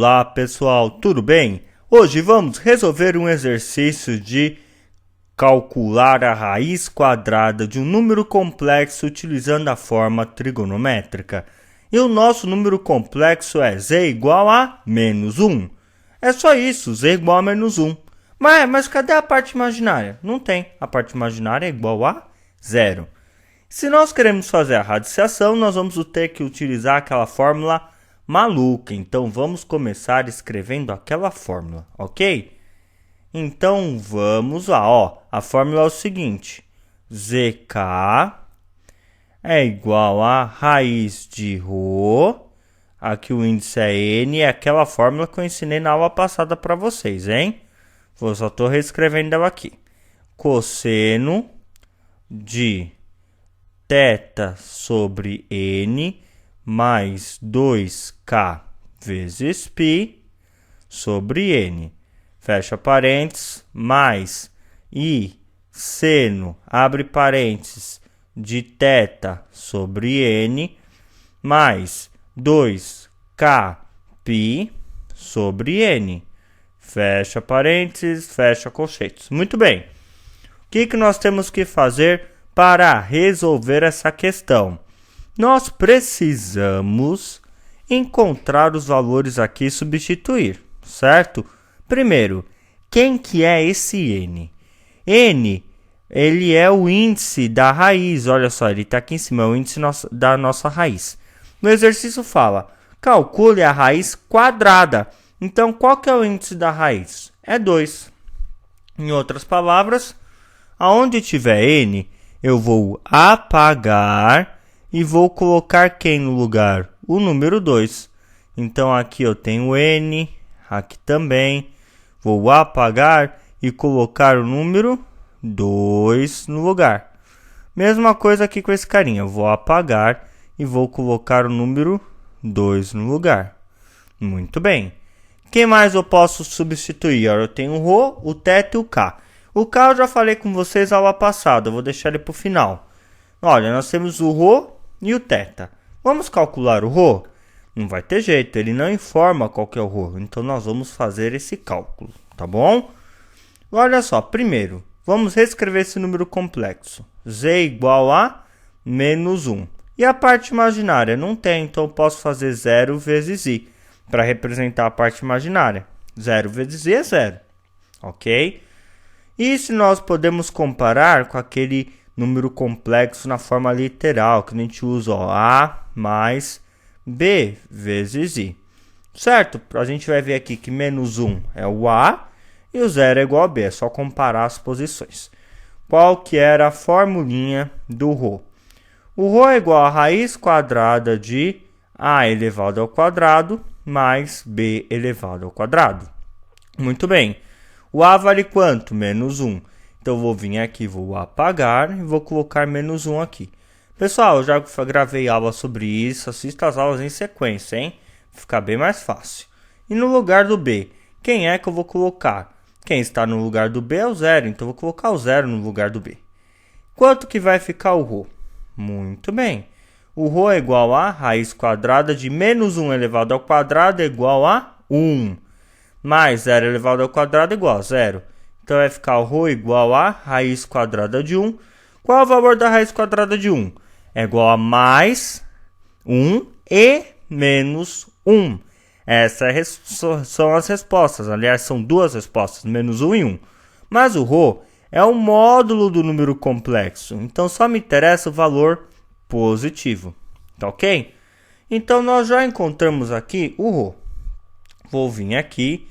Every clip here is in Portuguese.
Olá pessoal, tudo bem? Hoje vamos resolver um exercício de calcular a raiz quadrada de um número complexo utilizando a forma trigonométrica. E o nosso número complexo é z igual a menos 1. É só isso, z igual a menos 1. Mas cadê a parte imaginária? Não tem, a parte imaginária é igual a zero. Se nós queremos fazer a radiciação, nós vamos ter que utilizar aquela fórmula maluca. Então, vamos começar escrevendo aquela fórmula, ok? Então, vamos lá. A fórmula é o seguinte. zk é igual a raiz de ρ. Aqui o índice é n. É aquela fórmula que eu ensinei na aula passada para vocês, hein? Eu só estou reescrevendo ela aqui. Cosseno de θ sobre n mais 2k vezes π sobre n. Fecha parênteses, mais i seno, abre parênteses, de θ sobre n, mais 2k π sobre n. Fecha parênteses, fecha colchetes. Muito bem. O que nós temos que fazer para resolver essa questão? Nós precisamos encontrar os valores aqui e substituir, certo? Primeiro, quem que é esse n? N, ele é o índice da raiz. Olha só, ele está aqui em cima, é o índice da nossa raiz. No exercício fala, calcule a raiz quadrada. Então, qual que é o índice da raiz? É 2. Em outras palavras, aonde tiver n, eu vou apagar e vou colocar quem no lugar? O número 2. Então, aqui eu tenho n, aqui também. Vou apagar e colocar o número 2 no lugar. Mesma coisa aqui com esse carinha. Eu vou apagar e vou colocar o número 2 no lugar. Muito bem. Quem mais eu posso substituir? Eu tenho o ρ, o θ e o k. O k eu já falei com vocês na aula passada. Eu vou deixar ele para o final. Olha, nós temos o ρ e o θ. Vamos calcular o ρ? Não vai ter jeito, ele não informa qual que é o ρ. Então, nós vamos fazer esse cálculo, tá bom? Olha só, primeiro, vamos reescrever esse número complexo. Z igual a menos 1. E a parte imaginária? Não tem, então eu posso fazer 0 vezes i para representar a parte imaginária. 0 vezes i é 0, ok? E se nós podemos comparar com aquele número complexo na forma literal, que a gente usa a mais b vezes i, certo? A gente vai ver aqui que menos 1 é o a e o 0 é igual a b, é só comparar as posições. Qual que era a formulinha do ρ? O ρ é igual a raiz quadrada de a elevado ao quadrado mais b elevado ao quadrado. Muito bem. O a vale quanto? Menos 1. Então, eu vou vir aqui, vou apagar e vou colocar menos 1 aqui. Pessoal, eu já gravei aula sobre isso. Assista as aulas em sequência, hein? Fica bem mais fácil. E no lugar do b, quem é que eu vou colocar? Quem está no lugar do b é o 0. Então, eu vou colocar o 0 no lugar do b. Quanto que vai ficar o ρ? Muito bem. O ρ é igual a raiz quadrada de menos 1 elevado ao quadrado é igual a 1. Mais 0 elevado ao quadrado é igual a 0. Então, vai ficar o ρ igual a raiz quadrada de 1. Qual é o valor da raiz quadrada de 1? É igual a mais 1 e menos 1. Essas são as respostas. Aliás, são duas respostas, menos 1 e 1. Mas o ρ é o módulo do número complexo. Então, só me interessa o valor positivo. Tá ok? Então, nós já encontramos aqui o ρ. Vou vir aqui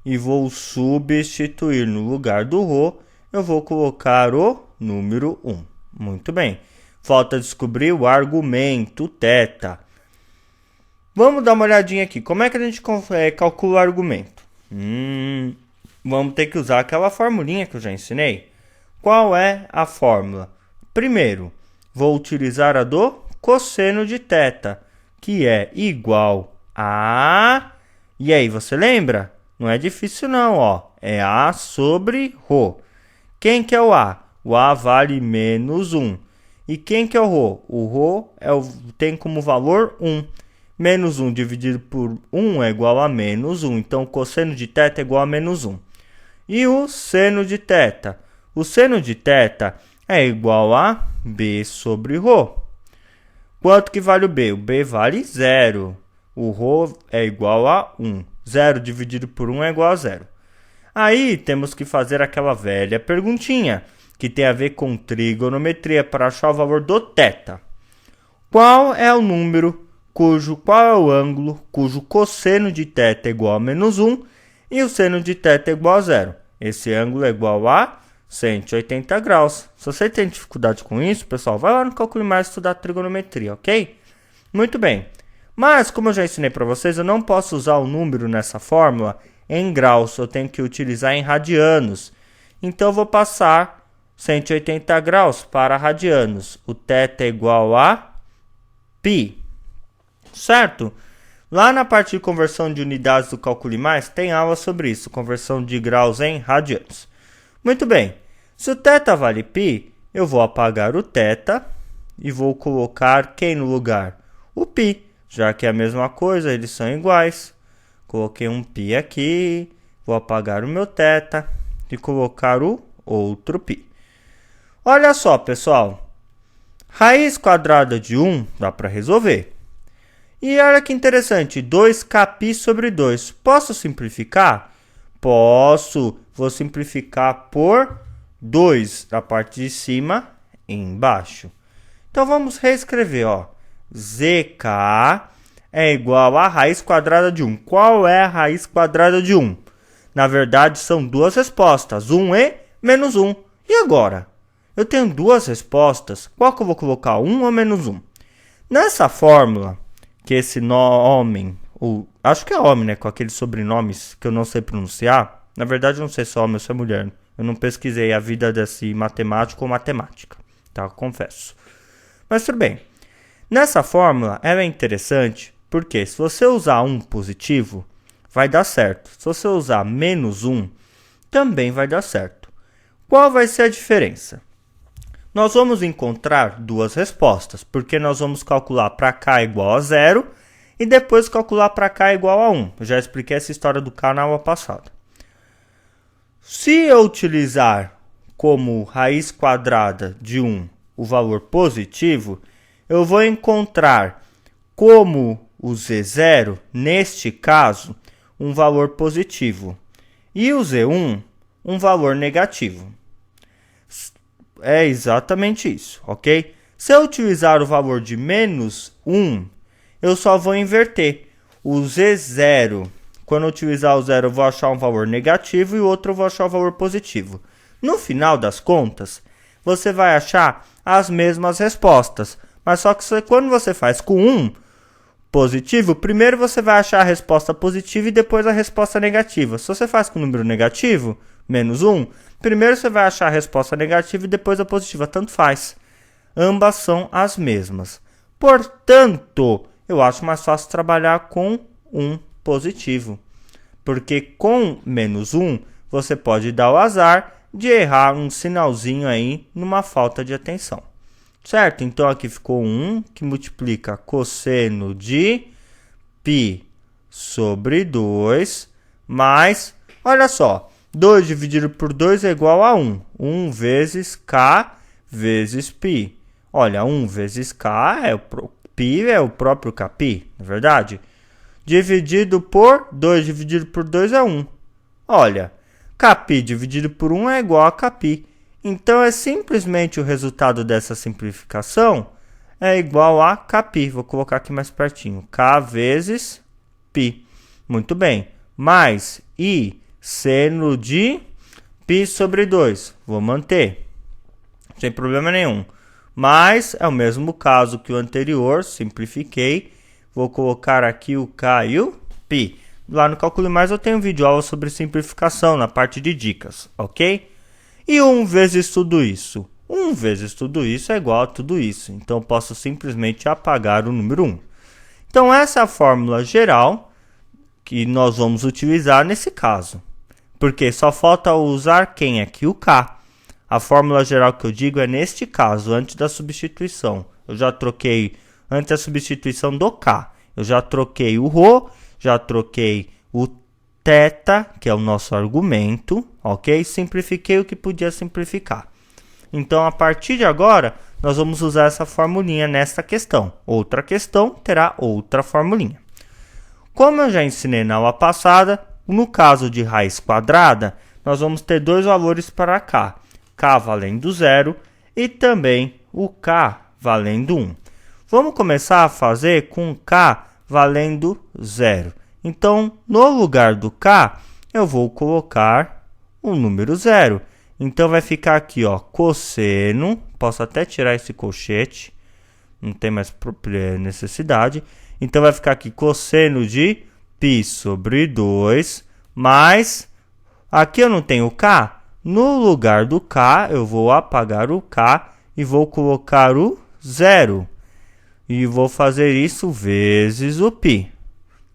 e vou substituir no lugar do ρ. Eu vou colocar o número 1. Muito bem. Falta descobrir o argumento θ. Vamos dar uma olhadinha aqui. Como é que a gente calcula o argumento? Vamos ter que usar aquela formulinha que eu já ensinei. Qual é a fórmula? Primeiro, vou utilizar a do cosseno de θ, que é igual a... E aí, você lembra? Não é difícil não, ó. É a sobre ρ. Quem que é o a? O a vale menos 1. E quem que é o ρ? O ρ tem como valor 1. Menos 1 dividido por 1 é igual a menos 1. Então, o cosseno de θ é igual a menos 1. E o seno de θ? O seno de θ é igual a b sobre ρ. Quanto que vale o b? O b vale 0. O ρ é igual a 1. 0 dividido por 1 é igual a 0. Aí temos que fazer aquela velha perguntinha, que tem a ver com trigonometria, para achar o valor do θ. Qual é o número qual é o ângulo cujo cosseno de θ é igual a menos 1 e o seno de θ é igual a 0? Esse ângulo é igual a 180 graus. Se você tem dificuldade com isso, pessoal, vai lá no Calcule Mais estudar trigonometria, ok? Muito bem. Mas, como eu já ensinei para vocês, eu não posso usar o número nessa fórmula em graus. Eu tenho que utilizar em radianos. Então, eu vou passar 180 graus para radianos. O θ é igual a π. Certo? Lá na parte de conversão de unidades do Calcule Mais, tem aula sobre isso. Conversão de graus em radianos. Muito bem, se o θ vale π, eu vou apagar o θ e vou colocar quem no lugar? O π, já que é a mesma coisa, eles são iguais. Coloquei um π aqui, vou apagar o meu θ e colocar o outro π. Olha só, pessoal, raiz quadrada de 1 dá para resolver. E olha que interessante, 2kπ sobre 2. Posso simplificar? Posso. Vou simplificar por 2 da parte de cima e embaixo. Então, vamos reescrever, ó. zk é igual a raiz quadrada de 1. Qual é a raiz quadrada de 1? Na verdade, são duas respostas, 1 e menos 1. E agora? Eu tenho duas respostas. Qual que eu vou colocar, 1 ou menos 1? Nessa fórmula, que esse homem, acho que é homem, né, com aqueles sobrenomes que eu não sei pronunciar. Na verdade, eu não sei se é homem ou se é mulher. Eu não pesquisei a vida desse matemático ou matemática, tá? Confesso. Mas tudo bem. Nessa fórmula, ela é interessante porque se você usar 1 positivo, vai dar certo. Se você usar menos 1, também vai dar certo. Qual vai ser a diferença? Nós vamos encontrar duas respostas, porque nós vamos calcular para k igual a 0 e depois calcular para k igual a 1. Eu já expliquei essa história do k na aula passada. Se eu utilizar como raiz quadrada de 1 o valor positivo, eu vou encontrar como o z0, neste caso, um valor positivo. E o z1, um valor negativo. É exatamente isso, ok? Se eu utilizar o valor de menos 1, eu só vou inverter. O z0, quando eu utilizar o 0, eu vou achar um valor negativo e o outro eu vou achar um valor positivo. No final das contas, você vai achar as mesmas respostas. Mas só que quando você faz com 1 positivo, primeiro você vai achar a resposta positiva e depois a resposta negativa. Se você faz com número negativo, menos 1, primeiro você vai achar a resposta negativa e depois a positiva. Tanto faz. Ambas são as mesmas. Portanto, eu acho mais fácil trabalhar com 1 positivo. Porque com menos 1, você pode dar o azar de errar um sinalzinho aí numa falta de atenção. Certo? Então, aqui ficou 1, que multiplica cosseno de π sobre 2, mais, olha só, 2 dividido por 2 é igual a 1. 1 vezes k vezes π. Olha, 1 vezes k, π é o próprio kπ, não é verdade? Dividido por 2 dividido por 2 é 1. Olha, kπ dividido por 1 é igual a kπ. Então, é simplesmente o resultado dessa simplificação é igual a kπ. Vou colocar aqui mais pertinho. K vezes π. Muito bem. Mais i seno de π sobre 2. Vou manter. Sem problema nenhum. Mas é o mesmo caso que o anterior. Simplifiquei. Vou colocar aqui o k e o π. Lá no Calcule Mais eu tenho um vídeo aula sobre simplificação na parte de dicas, ok? E 1 vezes tudo isso? 1 vezes tudo isso é igual a tudo isso. Então, eu posso simplesmente apagar o número 1. Então, essa é a fórmula geral que nós vamos utilizar nesse caso. Porque só falta usar quem aqui? O k. A fórmula geral que eu digo é neste caso, antes da substituição. Eu já troquei antes da substituição do k. Eu já troquei o ρ, já troquei o θ, que é o nosso argumento, ok? Simplifiquei o que podia simplificar. Então, a partir de agora, nós vamos usar essa formulinha nesta questão. Outra questão terá outra formulinha. Como eu já ensinei na aula passada, no caso de raiz quadrada, nós vamos ter dois valores para k. K valendo 0 e também o k valendo 1. Vamos começar a fazer com k valendo 0. Então, no lugar do k, eu vou colocar o número 0. Então, vai ficar aqui, ó, cosseno. Posso até tirar esse colchete, não tem mais necessidade. Então, vai ficar aqui cosseno de π sobre 2, mais, aqui eu não tenho k. No lugar do k, eu vou apagar o k e vou colocar o 0. E vou fazer isso vezes o π.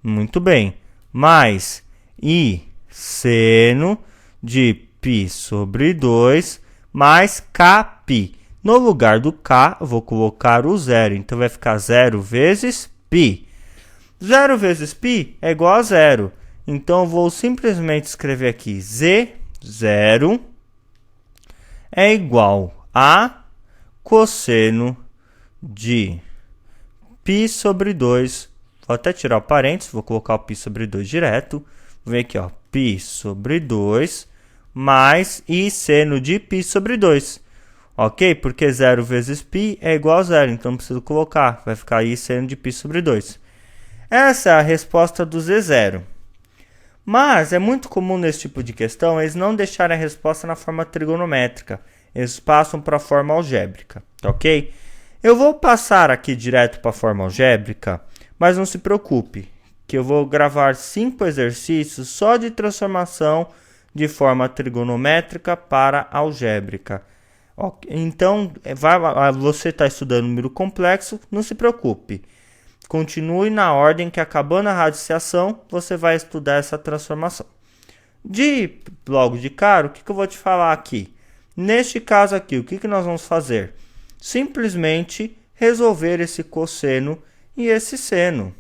Muito bem. Mais i seno de π sobre 2 mais kπ. No lugar do k, eu vou colocar o 0. Então, vai ficar 0 vezes π. 0 vezes π é igual a 0. Então, eu vou simplesmente escrever aqui z0 é igual a cosseno de π sobre 2. Vou até tirar o parênteses, vou colocar o π sobre 2 direto. Vou ver aqui, ó, π sobre 2 mais i seno de π sobre 2. Ok? Porque 0 vezes π é igual a 0, então não preciso colocar. Vai ficar i seno de π sobre 2. Essa é a resposta do Z0. Mas é muito comum nesse tipo de questão eles não deixarem a resposta na forma trigonométrica. Eles passam para a forma algébrica, ok? Eu vou passar aqui direto para a forma algébrica, mas não se preocupe, que eu vou gravar 5 exercícios só de transformação de forma trigonométrica para algébrica. Então, você está estudando número complexo, não se preocupe. Continue na ordem que, acabando a radiciação, você vai estudar essa transformação. Logo de cara, o que eu vou te falar aqui? Neste caso aqui, o que nós vamos fazer? Simplesmente resolver esse cosseno e esse seno,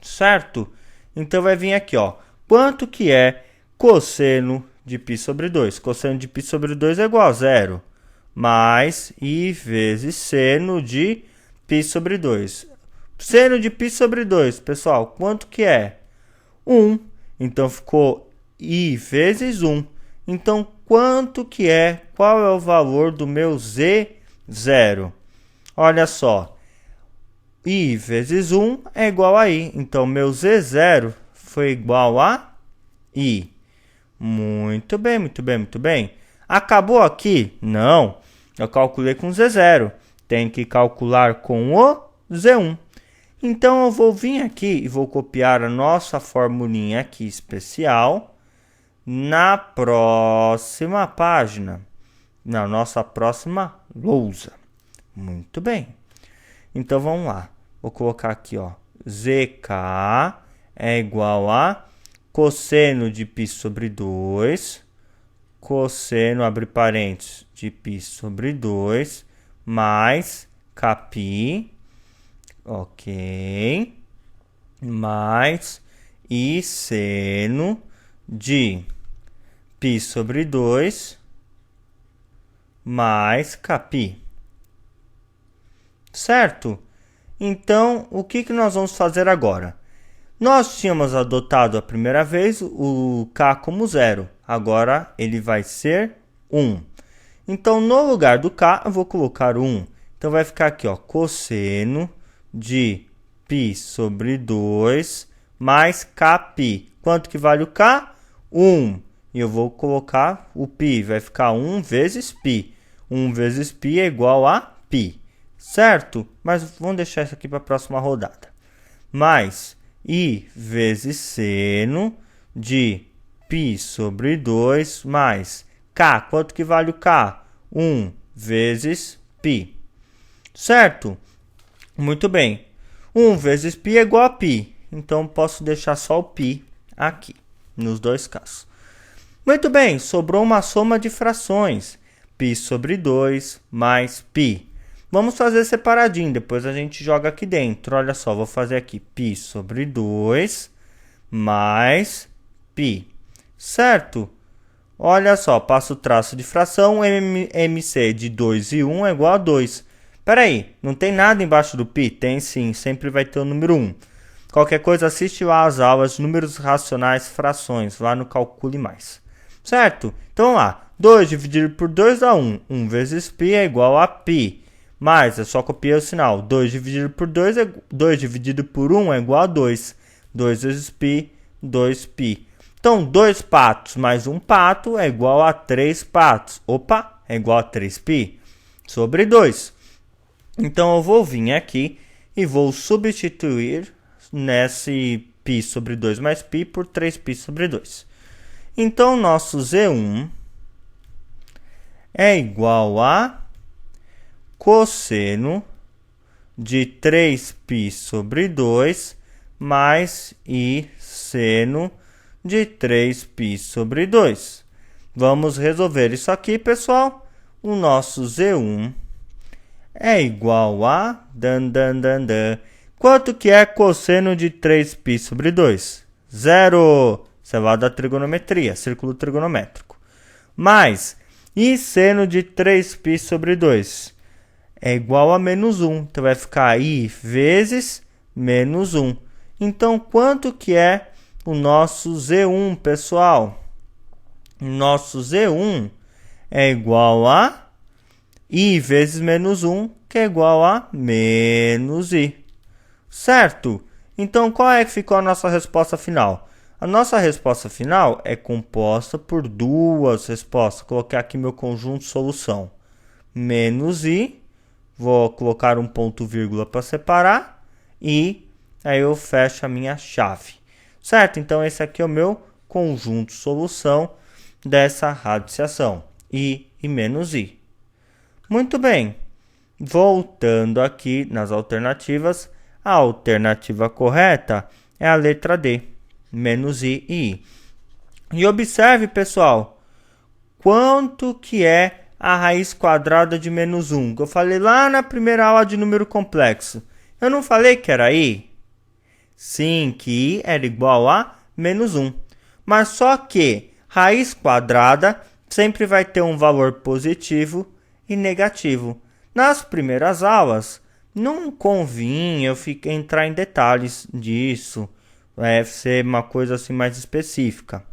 certo? Então, vai vir aqui, ó, quanto que é cosseno de π sobre 2? Cosseno de π sobre 2 é igual a 0, mais i vezes seno de π sobre 2. Seno de π sobre 2, pessoal, quanto que é? 1. Então, ficou i vezes 1. Então, quanto que é? Qual é o valor do meu Z0? Olha só. I vezes 1 é igual a i. Então, meu Z0 foi igual a i. Muito bem, muito bem, muito bem. Acabou aqui? Não. Eu calculei com Z0. Tem que calcular com o Z1. Então, eu vou vir aqui e vou copiar a nossa formulinha aqui especial na próxima página, na nossa próxima lousa. Muito bem. Então, vamos lá. Vou colocar aqui, ó, ZK é igual a cosseno de π sobre 2, cosseno, abre parênteses, de π sobre 2, mais kπ, ok, mais i seno de π sobre 2, mais kπ. Certo? Então, o que nós vamos fazer agora? Nós tínhamos adotado a primeira vez o k como 0. Agora, ele vai ser 1. Então, no lugar do k, eu vou colocar 1. Então, vai ficar aqui, ó, cosseno de π sobre 2 mais kπ. Quanto que vale o k? 1. E eu vou colocar o π. Vai ficar 1 vezes π. 1 vezes π é igual a π. Certo? Mas vamos deixar isso aqui para a próxima rodada. Mais i vezes seno de π sobre 2 mais k. Quanto que vale o k? 1 vezes π. Certo? Muito bem. 1 vezes π é igual a π. Então, posso deixar só o π aqui, nos dois casos. Muito bem, sobrou uma soma de frações. π sobre 2 mais π. Vamos fazer separadinho, depois a gente joga aqui dentro. Olha só, vou fazer aqui π sobre 2 mais π, certo? Olha só, passo o traço de fração, MC de 2 e 1 é igual a 2. Espera aí, não tem nada embaixo do π? Tem sim, sempre vai ter o número 1. Qualquer coisa, assiste lá às aulas números racionais, frações, lá no Calcule Mais. Certo? Então vamos lá, 2 dividido por 2 dá 1. 1 vezes π é igual a π. Mais, é só copiar o sinal. 2 dividido por 2 2 dividido por 1 é igual a 2. 2 vezes π, 2π. Então, 2 patos mais 1 pato é igual a 3 patos. Opa, é igual a 3π sobre 2. Então, eu vou vir aqui e vou substituir nesse π sobre 2 mais π por 3π sobre 2. Então, nosso Z1 é igual a cosseno de 3π sobre 2 mais I seno de 3π sobre 2. Vamos resolver isso aqui, pessoal. O nosso Z1 é igual a... Quanto que é cosseno de 3π sobre 2? Zero. Você vai da trigonometria, círculo trigonométrico. Mais I seno de 3π sobre 2 é igual a menos 1. Então, vai ficar I vezes menos 1. Então, quanto que é o nosso Z1, pessoal? Nosso Z1 é igual a I vezes menos 1, que é igual a menos I. Certo? Então, qual é que ficou a nossa resposta final? A nossa resposta final é composta por duas respostas. Vou colocar aqui meu conjunto de solução. Menos I. Vou colocar um ponto vírgula para separar e aí eu fecho a minha chave. Certo? Então, esse aqui é o meu conjunto solução dessa radiciação. I e menos I. Muito bem. Voltando aqui nas alternativas, a alternativa correta é a letra D. Menos I e I. E observe, pessoal, quanto que é a raiz quadrada de menos 1. Eu falei lá na primeira aula de número complexo. Eu não falei que era I? Sim, que I era igual a menos 1. Mas só que raiz quadrada sempre vai ter um valor positivo e negativo. Nas primeiras aulas, não convinha eu entrar em detalhes disso. Vai ser uma coisa assim mais específica.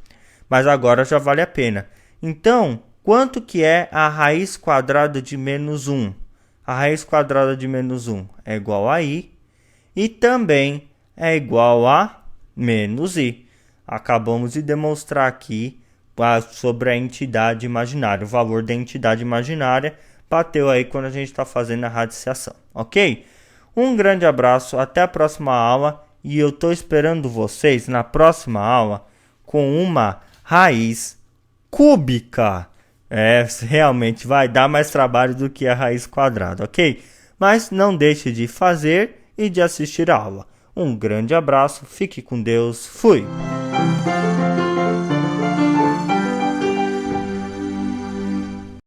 Mas agora já vale a pena. Então, quanto que é a raiz quadrada de menos 1? A raiz quadrada de menos 1 é igual a I e também é igual a menos I. Acabamos de demonstrar aqui sobre a entidade imaginária. O valor da entidade imaginária bateu aí quando a gente está fazendo a radiciação, ok? Um grande abraço, até a próxima aula e eu estou esperando vocês na próxima aula com uma raiz cúbica. Realmente vai dar mais trabalho do que a raiz quadrada, ok? Mas não deixe de fazer e de assistir a aula. Um grande abraço, fique com Deus, fui!